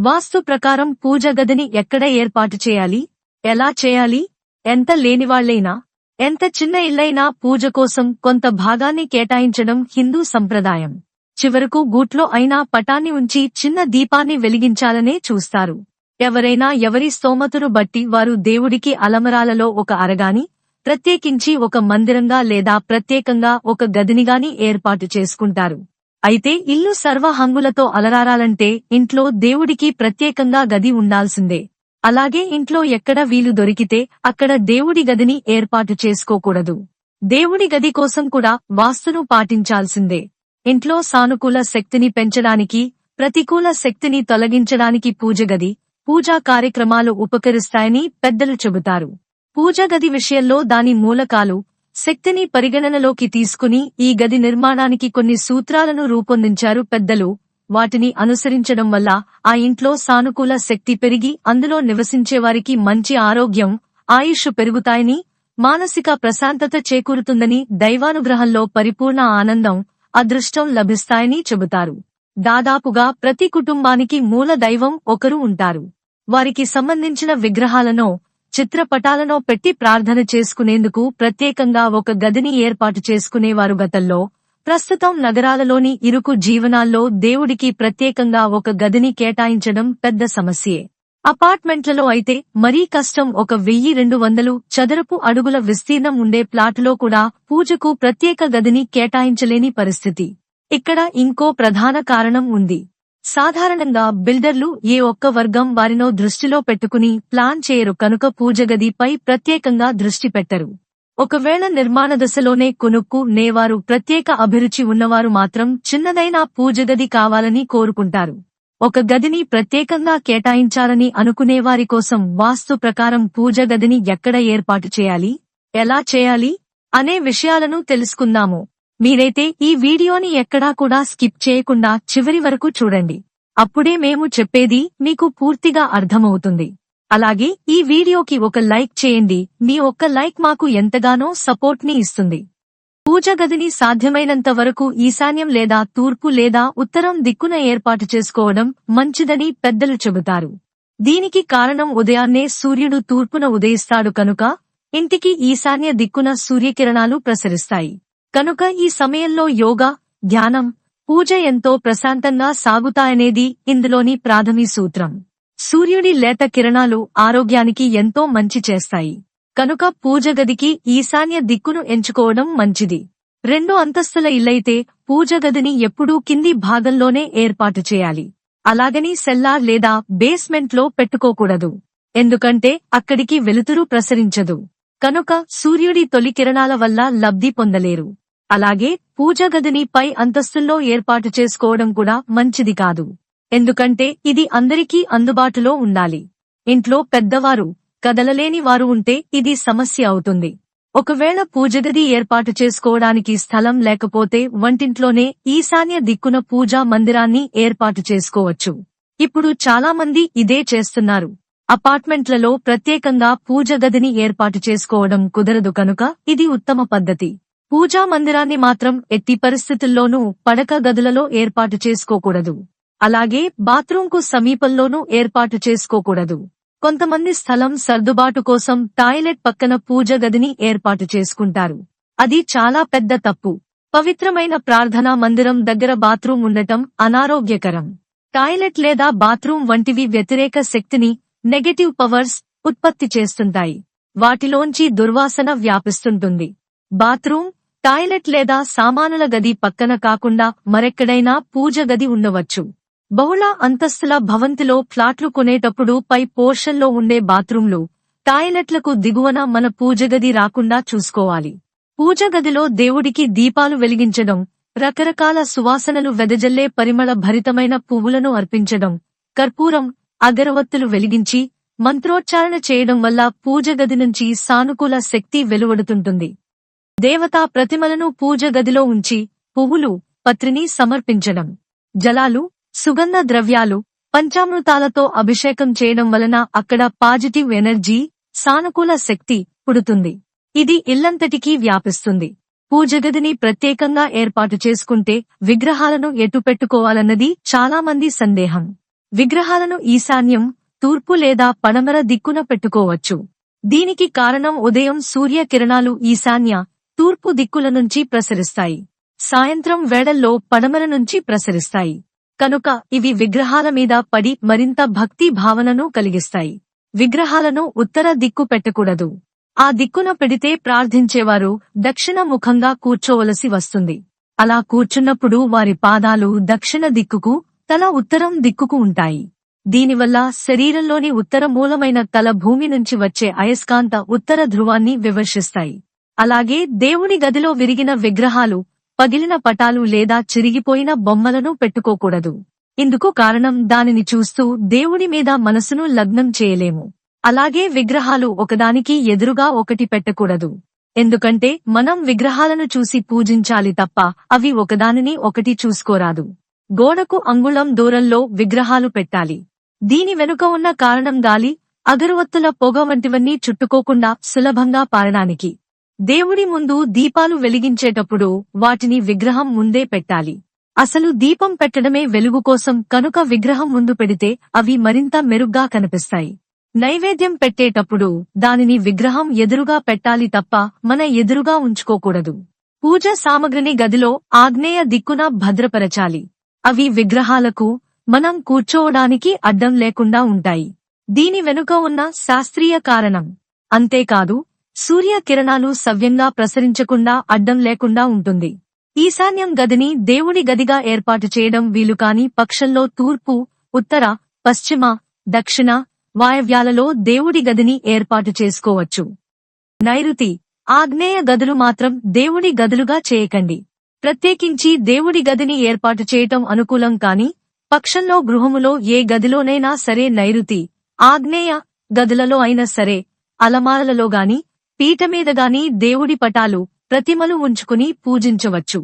వాస్తు ప్రకారం పూజ గదిని ఎక్కడ ఏర్పాటు చేయాలి, ఎలా చేయాలి? ఎంత లేనివాళ్లైనా, ఎంత చిన్న ఇల్లైనా పూజ కోసం కొంత భాగాన్ని కేటాయించడం హిందూ సంప్రదాయం. చివరకు గూట్లో అయినా పటాన్ని ఉంచి చిన్న దీపాన్ని వెలిగించాలనే చూస్తారు. ఎవరైనా ఎవరి స్తోమతను బట్టి వారు దేవుడికి అలమరాలలో ఒక అరగాని, ప్రత్యేకించి ఒక మందిరంగా లేదా ప్రత్యేకంగా ఒక గదినిగాని ఏర్పాటు చేసుకుంటారు. అయితే ఇల్లు సర్వ హంగులతో అలరారాలంటే ఇంట్లో దేవుడికి ప్రత్యేకంగా గది ఉండాల్సిందే. అలాగే ఇంట్లో ఎక్కడ వీలు దొరికితే అక్కడ దేవుడి గదిని ఏర్పాటు చేసుకోకూడదు. దేవుడి గది కోసం కూడా వాస్తును పాటించాల్సిందే. ఇంట్లో సానుకూల శక్తిని పెంచడానికి, ప్రతికూల శక్తిని తొలగించడానికి పూజగది, పూజా కార్యక్రమాలు ఉపకరిస్తాయని పెద్దలు చెబుతారు. పూజగది విషయంలో దాని మూలకాలు, శక్తిని పరిగణనలోకి తీసుకుని ఈ గది నిర్మాణానికి కొన్ని సూత్రాలను రూపొందించారు పెద్దలు. వాటిని అనుసరించడం వల్ల ఆ ఇంట్లో సానుకూల శక్తి పెరిగి అందులో నివసించేవారికి మంచి ఆరోగ్యం, ఆయుష్ పెరుగుతాయని, మానసిక ప్రశాంతత చేకూరుతుందని, దైవానుగ్రహంలో పరిపూర్ణ ఆనందం, అదృష్టం లభిస్తాయని చెబుతారు. దాదాపుగా ప్రతి కుటుంబానికి మూల దైవం ఒకరు ఉంటారు. వారికి సంబంధించిన విగ్రహాలనో, చిత్రపటాలనో పెట్టి ప్రార్థన చేసుకునేందుకు ప్రత్యేకంగా ఒక గదిని ఏర్పాటు చేసుకునేవారు గతంలో. ప్రస్తుతం నగరాలలోని ఇరుకు జీవనాల్లో దేవుడికి ప్రత్యేకంగా ఒక గదిని కేటాయించడం పెద్ద సమస్యే. అపార్ట్మెంట్లలో అయితే మరీ కష్టం. 1200 చదరపు అడుగుల విస్తీర్ణం ఉండే ప్లాటులో కూడా పూజకు ప్రత్యేక గదిని కేటాయించలేని పరిస్థితి. ఇక్కడ ఇంకో ప్రధాన కారణం ఉంది. సాధారణంగా బిల్డర్లు ఏ ఒక్క వర్గం వారినో దృష్టిలో పెట్టుకుని ప్లాన్ చేయరు కనుక పూజగదిపై ప్రత్యేకంగా దృష్టి పెట్టరు. ఒకవేళ నిర్మాణ దశలోనే కొనుక్కునేవారు, ప్రత్యేక అభిరుచి ఉన్నవారు మాత్రం చిన్నదైనా పూజగది కావాలని కోరుకుంటారు. ఒక గదిని ప్రత్యేకంగా కేటాయించాలని అనుకునేవారి కోసం వాస్తు ప్రకారం పూజగదిని ఎక్కడ ఏర్పాటు చేయాలి, ఎలా చేయాలి అనే విషయాలను తెలుసుకుందాము. మీరైతే ఈ వీడియోని ఎక్కడా కూడా స్కిప్ చేయకుండా చివరి వరకు చూడండి. అప్పుడే మేము చెప్పేది మీకు పూర్తిగా అర్థమవుతుంది. అలాగే ఈ వీడియోకి ఒక లైక్ చేయండి. మీ ఒక్క లైక్ మాకు ఎంతగానో సపోర్ట్ ని ఇస్తుంది. పూజ గదిని సాధ్యమైనంత వరకు ఈశాన్యం లేదా తూర్పు లేదా ఉత్తరం దిక్కున ఏర్పాటు చేసుకోవడం మంచిదని పెద్దలు చెబుతారు. దీనికి కారణం ఉదయాన్నే సూర్యుడు తూర్పున ఉదయిస్తాడు కనుక ఇంటికి ఈశాన్య దిక్కున సూర్యకిరణాలు ప్రసరిస్తాయి. కనుక ఈ సమయంలో యోగా, ధ్యానం, పూజ ఎంతో ప్రశాంతంగా సాగుతాయనేది ఇందులోని ప్రాథమిక సూత్రం. సూర్యుడి లేత కిరణాలు ఆరోగ్యానికి ఎంతో మంచి చేస్తాయి. కనుక పూజగదికి ఈశాన్య దిక్కును ఎంచుకోవడం మంచిది. 2 అంతస్తుల ఇల్లైతే పూజగదిని ఎప్పుడూ కింది భాగంలోనే ఏర్పాటు చేయాలి. అలాగని సెల్లార్ లేదా బేస్మెంట్ లో పెట్టుకోకూడదు. ఎందుకంటే అక్కడికి వెలుతురు ప్రసరించదు. కనుక సూర్యుడి తొలి కిరణాల వల్ల లబ్ధి పొందలేరు. అలాగే పూజగదిని పై అంతస్తుల్లో ఏర్పాటు చేసుకోవడం కూడా మంచిది కాదు. ఎందుకంటే ఇది అందరికీ అందుబాటులో ఉండాలి. ఇంట్లో పెద్దవారు, కదలలేని వారు ఉంటే ఇది సమస్య అవుతుంది. ఒకవేళ పూజగది ఏర్పాటు చేసుకోవడానికి స్థలం లేకపోతే వంటింట్లోనే ఈశాన్య దిక్కున పూజా మందిరాన్ని ఏర్పాటు చేసుకోవచ్చు. ఇప్పుడు చాలా మంది ఇదే చేస్తున్నారు. అపార్ట్మెంట్లలో ప్రత్యేకంగా పూజగదిని ఏర్పాటు చేసుకోవడం కుదరదు కనుక ఇది ఉత్తమ పద్ధతి. పూజా మందిరాన్ని మాత్రం ఎట్టి పరిస్థితుల్లోనూ పడక గదులలో ఏర్పాటు చేసుకోకూడదు. అలాగే బాత్రూంకు సమీపంలోనూ ఏర్పాటు చేసుకోకూడదు. కొంతమంది స్థలం సర్దుబాటు కోసం టాయిలెట్ పక్కన పూజ గదిని ఏర్పాటు చేసుకుంటారు. అది చాలా పెద్ద తప్పు. పవిత్రమైన ప్రార్థనా మందిరం దగ్గర బాత్రూం ఉండటం అనారోగ్యకరం. టాయిలెట్ లేదా బాత్రూం వంటివి వ్యతిరేక శక్తిని, నెగటివ్ పవర్స్ ఉత్పత్తి చేస్తుంటాయి. వాటిలోంచి దుర్వాసన వ్యాపిస్తుంటుంది. బాత్రూం, టాయిలెట్ లేదా సామానుల గది పక్కన కాకుండా మరెక్కడైనా పూజ గది ఉండవచ్చు. బహుళ అంతస్తుల భవంతిలో ఫ్లాట్లు కొనేటప్పుడు పై పోర్షన్లో ఉండే బాత్రూంలు, టాయిలెట్లకు దిగువన మన పూజగది రాకుండా చూసుకోవాలి. పూజగదిలో దేవుడికి దీపాలు వెలిగించడం, రకరకాల సువాసనలు వెదజల్లే పరిమళ భరితమైన పువ్వులను అర్పించడం, కర్పూరం, అగరవత్తులు వెలిగించి మంత్రోచ్చారణ చేయడం వల్ల పూజగది నుంచి సానుకూల శక్తి వెలువడుతుంటుంది. దేవతా ప్రతిమలను పూజ గదిలో ఉంచి పువ్వులు, పత్రిని సమర్పించడం, జలాలు, సుగంధ ద్రవ్యాలు, పంచామృతాలతో అభిషేకం చేయడం వలన అక్కడ పాజిటివ్ ఎనర్జీ, సానుకూల శక్తి పుడుతుంది. ఇది ఇల్లంతటికీ వ్యాపిస్తుంది. పూజగదిని ప్రత్యేకంగా ఏర్పాటు చేసుకుంటే విగ్రహాలను ఎటు పెట్టుకోవాలన్నది చాలా మంది సందేహం. విగ్రహాలను ఈశాన్యం, తూర్పు లేదా పడమర దిక్కున పెట్టుకోవచ్చు. దీనికి కారణం ఉదయం సూర్య కిరణాలు ఈశాన్య, తూర్పు దిక్కుల నుంచి ప్రసరిస్తాయి. సాయంత్రం వేళల్లో పడమర నుంచి ప్రసరిస్తాయి. కనుక ఇవి విగ్రహాల మీద పడి మరింత భక్తి భావనను కలిగిస్తాయి. విగ్రహాలను ఉత్తర దిక్కు పెట్టకూడదు. ఆ దిక్కున పెడితే ప్రార్థించేవారు దక్షిణ ముఖంగా కూర్చోవలసి వస్తుంది. అలా కూర్చున్నప్పుడు వారి పాదాలు దక్షిణ దిక్కుకు, తల ఉత్తరం దిక్కుకు ఉంటాయి. దీనివల్ల శరీరంలోని ఉత్తర మూలమైన తల భూమి నుంచి వచ్చే అయస్కాంత ఉత్తర ధ్రువాన్ని వివర్షిస్తాయి. అలాగే దేవుడి గదిలో విరిగిన విగ్రహాలు, పగిలిన పటాలు లేదా చిరిగిపోయిన బొమ్మలను పెట్టుకోకూడదు. ఇందుకు కారణం దానిని చూస్తూ దేవుడి మీద మనసును లగ్నం చేయలేము. అలాగే విగ్రహాలు ఒకదానికి ఎదురుగా ఒకటి పెట్టకూడదు. ఎందుకంటే మనం విగ్రహాలను చూసి పూజించాలి తప్ప అవి ఒకదానిని ఒకటి చూసుకోరాదు. గోడకు అంగుళం దూరంలో విగ్రహాలు పెట్టాలి. దీని వెనుక ఉన్న కారణం గాలి, అగరవత్తుల పొగ వంటివన్నీ చుట్టుకోకుండా సులభంగా పారడానికి. దేవుడి ముందు దీపాలు వెలిగించేటప్పుడు వాటిని విగ్రహం ముందే పెట్టాలి. అసలు దీపం పెట్టడమే వెలుగు కోసం కనుక విగ్రహం ముందు పెడితే అవి మరింత మెరుగ్గా కనిపిస్తాయి. నైవేద్యం పెట్టేటప్పుడు దానిని విగ్రహం ఎదురుగా పెట్టాలి తప్ప మన ఎదురుగా ఉంచుకోకూడదు. పూజ సామగ్రిని గదిలో ఆగ్నేయ దిక్కున భద్రపరచాలి. అవి విగ్రహాలకు, మనం కూర్చోవడానికి అడ్డం లేకుండా ఉంటాయి. దీని వెనుక ఉన్న శాస్త్రీయ కారణం. అంతేకాదు, సూర్య కిరణాలు సవ్యంగా ప్రసరించకుండా అడ్డం లేకుండా ఉంటుంది. ఈశాన్యం గదిని దేవుడి గదిగా ఏర్పాటు చేయడం వీలుకాని పక్షంలో తూర్పు, ఉత్తర, పశ్చిమ, దక్షిణ, వాయవ్యాలలో దేవుడి గదిని ఏర్పాటు చేసుకోవచ్చు. నైరుతి, ఆగ్నేయ గదులు మాత్రం దేవుడి గదులుగా చేయకండి. ప్రత్యేకించి దేవుడి గదిని ఏర్పాటు చేయటం అనుకూలం కాని పక్షంలో గృహములో ఏ గదిలోనైనా సరే నైరుతి, ఆగ్నేయ గదులలో అయినా సరే అలమారలలో గాని, పీటమీద గాని దేవుడి పటాలు, ప్రతిమలు ఉంచుకుని పూజించవచ్చు.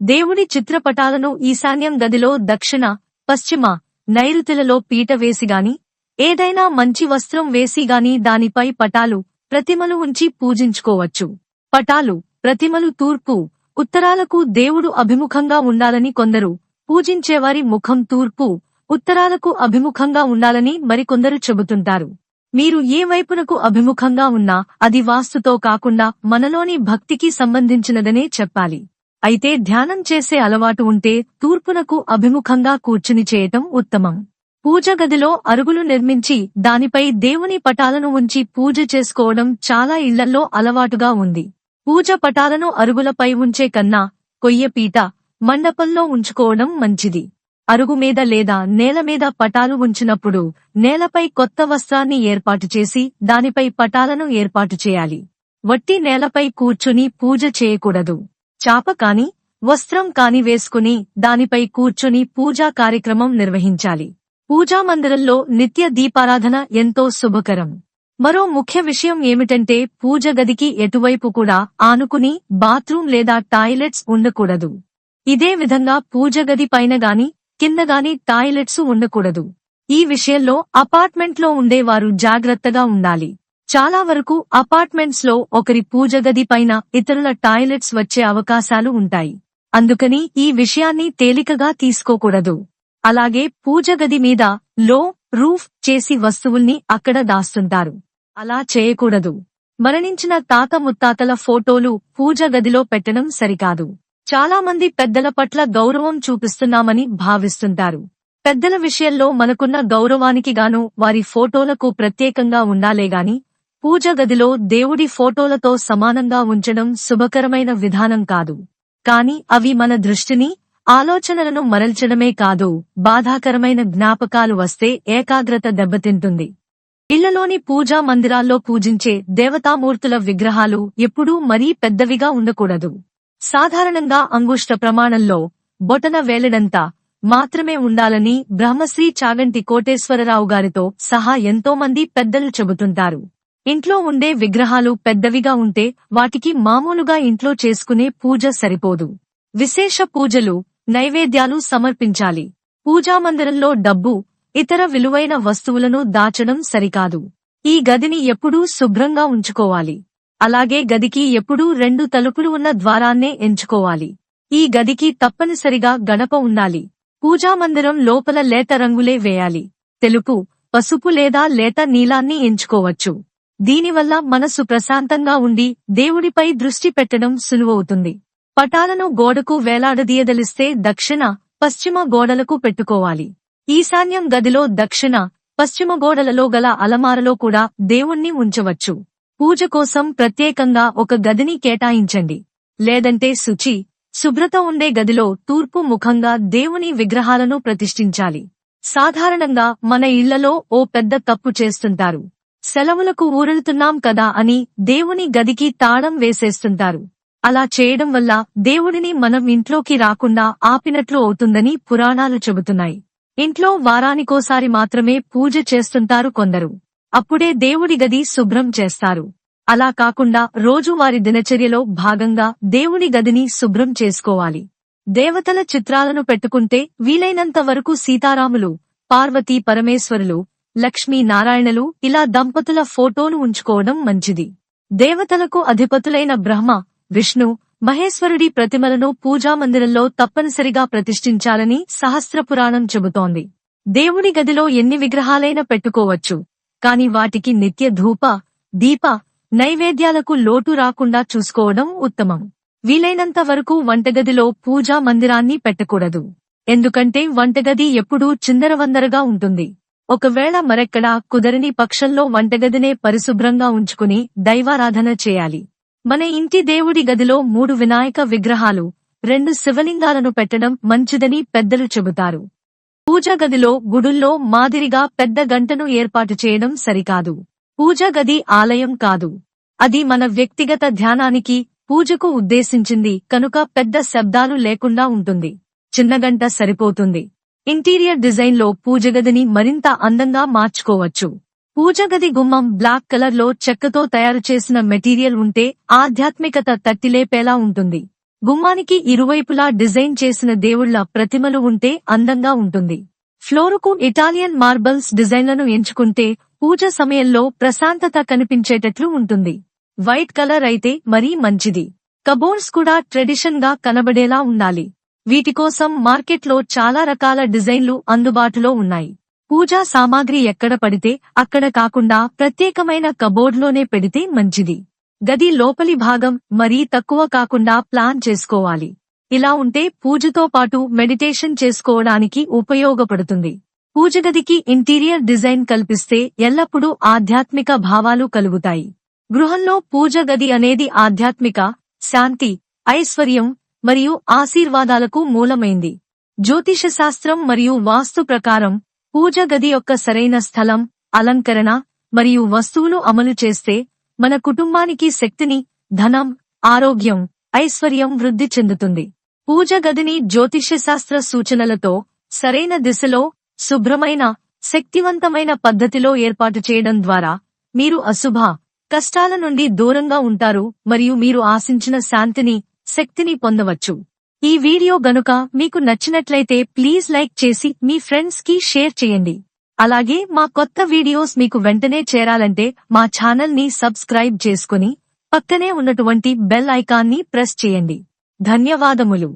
దేవుడి చిత్రపటాలను ఈశాన్యం గదిలో దక్షిణ, పశ్చిమ, నైరుతులలో పీట వేసిగాని, ఏదైనా మంచి వస్త్రం వేసిగాని దానిపై పటాలు, ప్రతిమలు ఉంచి పూజించుకోవచ్చు. పటాలు, ప్రతిమలు తూర్పు, ఉత్తరాలకు దేవుడు అభిముఖంగా ఉండాలని కొందరు, పూజించేవారి ముఖం తూర్పు, ఉత్తరాలకు అభిముఖంగా ఉండాలని మరికొందరు చెబుతుంటారు. మీరు ఏ వైపునకు అభిముఖంగా ఉన్నా అది వాస్తుతో కాకుండా మనలోని భక్తికి సంబంధించినదనే చెప్పాలి. అయితే ధ్యానం చేసే అలవాటు ఉంటే తూర్పునకు అభిముఖంగా కూర్చుని చేయటం ఉత్తమం. పూజ గదిలో అరుగులు నిర్మించి దానిపై దేవుని పటాలను ఉంచి పూజ చేసుకోవడం చాలా ఇళ్లల్లో అలవాటుగా ఉంది. పూజ పటాలను అరుగులపై ఉంచే కన్నా కొయ్యపీట, మండపంలో ఉంచుకోవడం మంచిది. అరుగు మీద లేదా నేల మీద పటాలు ఉంచినప్పుడు నేలపై కొత్త వస్త్రాన్ని ఏర్పాటు చేసి దానిపై పటాలను ఏర్పాటు చేయాలి. వట్టి నేలపై కూర్చుని పూజ చేయకూడదు. చాప కాని, వస్త్రం కాని వేసుకుని దానిపై కూర్చుని పూజా కార్యక్రమం నిర్వహించాలి. పూజామందిరంలో నిత్య దీపారాధన ఎంతో శుభకరం. మరో ముఖ్య విషయం ఏమిటంటే పూజ గదికి ఎటువైపు కూడా ఆనుకుని బాత్రూం లేదా టాయిలెట్స్ ఉండకూడదు. ఇదే విధంగా పూజ గది పైన గాని, కింద గాని టాయిలెట్స్ ఉండకూడదు. ఈ విషయంలో అపార్ట్మెంట్లో ఉండేవారు జాగ్రత్తగా ఉండాలి. చాలా వరకు అపార్ట్మెంట్స్ లో ఒకరి పూజ గది పైన ఇతరుల టాయిలెట్స్ వచ్చే అవకాశాలు ఉంటాయి. అందుకని ఈ విషయాన్ని తేలికగా తీసుకోకూడదు. అలాగే పూజ గది మీద రూఫ్ చేసి వస్తువుల్ని అక్కడ దాస్తుంటారు. అలా చేయకూడదు. మరణించిన తాత ముత్తాతల ఫోటోలు పూజ గదిలో పెట్టడం సరికాదు. చాలా మంది పెద్దల పట్ల గౌరవం చూపిస్తున్నామని భావిస్తుంటారు. పెద్దల విషయంలో మనకున్న గౌరవానికి గాను వారి ఫోటోలకు ప్రత్యేకంగా ఉండాలేగాని పూజ గదిలో దేవుడి ఫోటోలతో సమానంగా ఉంచడం శుభకరమైన విధానం కాదు. కాని అవి మన దృష్టిని, ఆలోచనలను మరల్చడమే కాదు, బాధాకరమైన జ్ఞాపకాలు వస్తే ఏకాగ్రత దెబ్బతింటుంది. ఇళ్లలోని పూజా మందిరాల్లో పూజించే దేవతామూర్తుల విగ్రహాలు ఎప్పుడూ మరీ పెద్దవిగా ఉండకూడదు. సాధారణంగా అంగుష్ట ప్రమాణంలో బొటన వేలెడంత మాత్రమే ఉండాలని బ్రహ్మశ్రీ చాగంటి కోటేశ్వరరావు గారితో సహా ఎంతోమంది పెద్దలు చెబుతుంటారు. ఇంట్లో ఉండే విగ్రహాలు పెద్దవిగా ఉంటే వాటికి మామూలుగా ఇంట్లో చేసుకునే పూజ సరిపోదు. విశేష పూజలు, నైవేద్యాలు సమర్పించాలి. పూజామందిరంలో డబ్బు, ఇతర విలువైన వస్తువులను దాచడం సరికాదు. ఈ గదిని ఎప్పుడూ శుభ్రంగా ఉంచుకోవాలి. అలాగే గదికి ఎప్పుడూ 2 తలుపులు ఉన్న ద్వారాన్నే ఎంచుకోవాలి. ఈ గదికి తప్పనిసరిగా గడప ఉండాలి. పూజామందిరం లోపల లేత రంగులే వేయాలి. తెలుపు, పసుపు లేదా లేత నీలాన్ని ఎంచుకోవచ్చు. దీనివల్ల మనసు ప్రశాంతంగా ఉండి దేవుడిపై దృష్టి పెట్టడం సులువవుతుంది. పటాలను గోడకు వేలాడదీయదలిస్తే దక్షిణ, పశ్చిమ గోడలకు పెట్టుకోవాలి. ఈశాన్యం గదిలో దక్షిణ, పశ్చిమ గోడలలో గల అలమారలో కూడా దేవుణ్ణి ఉంచవచ్చు. పూజ కోసం ప్రత్యేకంగా ఒక గదిని కేటాయించండి. లేదంటే శుభ్రత ఉండే గదిలో తూర్పు ముఖంగా దేవుని విగ్రహాలను ప్రతిష్ఠించాలి. సాధారణంగా మన ఇళ్లలో ఓ పెద్ద తప్పు చేస్తుంటారు. సెలవులకు ఊరెళ్తున్నాం కదా అని దేవుని గదికి తాళం వేసేస్తుంటారు. అలా చేయడం వల్ల దేవుడిని మనం ఇంట్లోకి రాకుండా ఆపినట్లు అవుతుందని పురాణాలు చెబుతున్నాయి. ఇంట్లో వారానికోసారి మాత్రమే పూజ చేస్తుంటారు కొందరు. అప్పుడే దేవుడి గది శుభ్రం చేస్తారు. అలా కాకుండా రోజువారీ దినచర్యలో భాగంగా దేవుడి గదిని శుభ్రం చేసుకోవాలి. దేవతల చిత్రాలను పెట్టుకుంటే వీలైనంత వరకు సీతారాములు, పార్వతీ పరమేశ్వరులు, లక్ష్మీ నారాయణలు ఇలా దంపతుల ఫోటోను ఉంచుకోవడం మంచిది. దేవతలకు అధిపతులైన బ్రహ్మ, విష్ణు, మహేశ్వరుడి ప్రతిమలను పూజామందిరంలో తప్పనిసరిగా ప్రతిష్ఠించాలని సహస్రపురాణం చెబుతోంది. దేవుడి గదిలో ఎన్ని విగ్రహాలైనా పెట్టుకోవచ్చు, కాని వాటికి నిత్య ధూప, దీప, నైవేద్యాలకు లోటు రాకుండా చూసుకోవడం ఉత్తమం. వీలైనంత వరకు వంటగదిలో పూజా మందిరాన్ని పెట్టకూడదు. ఎందుకంటే వంటగది ఎప్పుడూ చిందరవందరగా ఉంటుంది. ఒకవేళ మరెక్కడా కుదరని పక్షంలో వంటగదినే పరిశుభ్రంగా ఉంచుకుని దైవారాధన చేయాలి. మన ఇంటి దేవుడి గదిలో 3 వినాయక విగ్రహాలు, 2 శివలింగాలను పెట్టడం మంచిదని పెద్దలు చెబుతారు. పూజా గదిలో గుడుల్లో మాదిరిగా పెద్ద గంటను ఏర్పాటు చేయడం సరికాదు. పూజా గది ఆలయం కాదు. అది మన వ్యక్తిగత ధ్యానానికి, పూజకు ఉద్దేశించింది కనుక పెద్ద శబ్దాలు లేకుండా ఉంటుంది. చిన్న గంట సరిపోతుంది. ఇంటీరియర్ డిజైన్లో పూజగదిని మరింత అందంగా మార్చుకోవచ్చు. పూజగది గుమ్మం బ్లాక్ కలర్లో చెక్కతో తయారు చేసిన మెటీరియల్ ఉంటే ఆధ్యాత్మికత తట్టిలేపేలా ఉంటుంది. గుమ్మానికి ఇరువైపులా డిజైన్ చేసిన దేవుళ్ల ప్రతిమలు ఉంటే అందంగా ఉంటుంది. ఫ్లోరుకు ఇటాలియన్ మార్బల్స్ డిజైన్లను ఎంచుకుంటే పూజ సమయంలో ప్రశాంతత కనిపించేటట్లు ఉంటుంది. వైట్ కలర్ అయితే మరీ మంచిది. కబోర్డ్స్ కూడా ట్రెడిషన్ గా కనబడేలా ఉండాలి. వీటికోసం మార్కెట్లో చాలా రకాల డిజైన్లు అందుబాటులో ఉన్నాయి. పూజా సామాగ్రి ఎక్కడ పడితే అక్కడ కాకుండా ప్రత్యేకమైన కబోర్డ్లోనే పెడితే మంచిది. గది లోపలి భాగం మరీ తక్కువ కాకుండా ప్లాన్ చేసుకోవాలి. ఇలా ఉంటే పూజతో పాటు మెడిటేషన్ చేసుకోవడానికి ఉపయోగపడుతుంది. పూజగదికి ఇంటీరియర్ డిజైన్ కల్పిస్తే ఎల్లప్పుడూ ఆధ్యాత్మిక భావాలు కలుగుతాయి. గృహంలో పూజ గది అనేది ఆధ్యాత్మిక, శాంతి, ఐశ్వర్యం మరియు ఆశీర్వాదాలకు మూలమైంది. జ్యోతిషశాస్త్రం మరియు వాస్తు ప్రకారం పూజ గది యొక్క సరైన స్థలం, అలంకరణ మరియు వస్తువులు అమలు చేస్తే మన కుటుంబానికి శక్తిని, ధనం, ఆరోగ్యం, ఐశ్వర్యం వృద్ధి చెందుతుంది. పూజ గదిని జ్యోతిషశాస్త్ర సూచనలతో సరైన దిశలో, శుభ్రమైన, శక్తివంతమైన పద్ధతిలో ఏర్పాటు చేయడం ద్వారా మీరు అశుభ, కష్టాల నుండి దూరంగా ఉంటారు మరియు మీరు ఆశించిన శాంతిని, శక్తిని పొందవచ్చు. ఈ వీడియో గనుక మీకు నచ్చినట్లయితే ప్లీజ్ లైక్ చేసి మీ ఫ్రెండ్స్ కి షేర్ చేయండి. అలాగే మా కొత్త వీడియోస్ మీకు వెంటనే చేరాలంటే మా ఛానల్ ని సబ్స్క్రైబ్ చేసుకుని పక్కనే ఉన్నటువంటి బెల్ ఐకాన్ ని ప్రెస్ చేయండి. ధన్యవాదములు.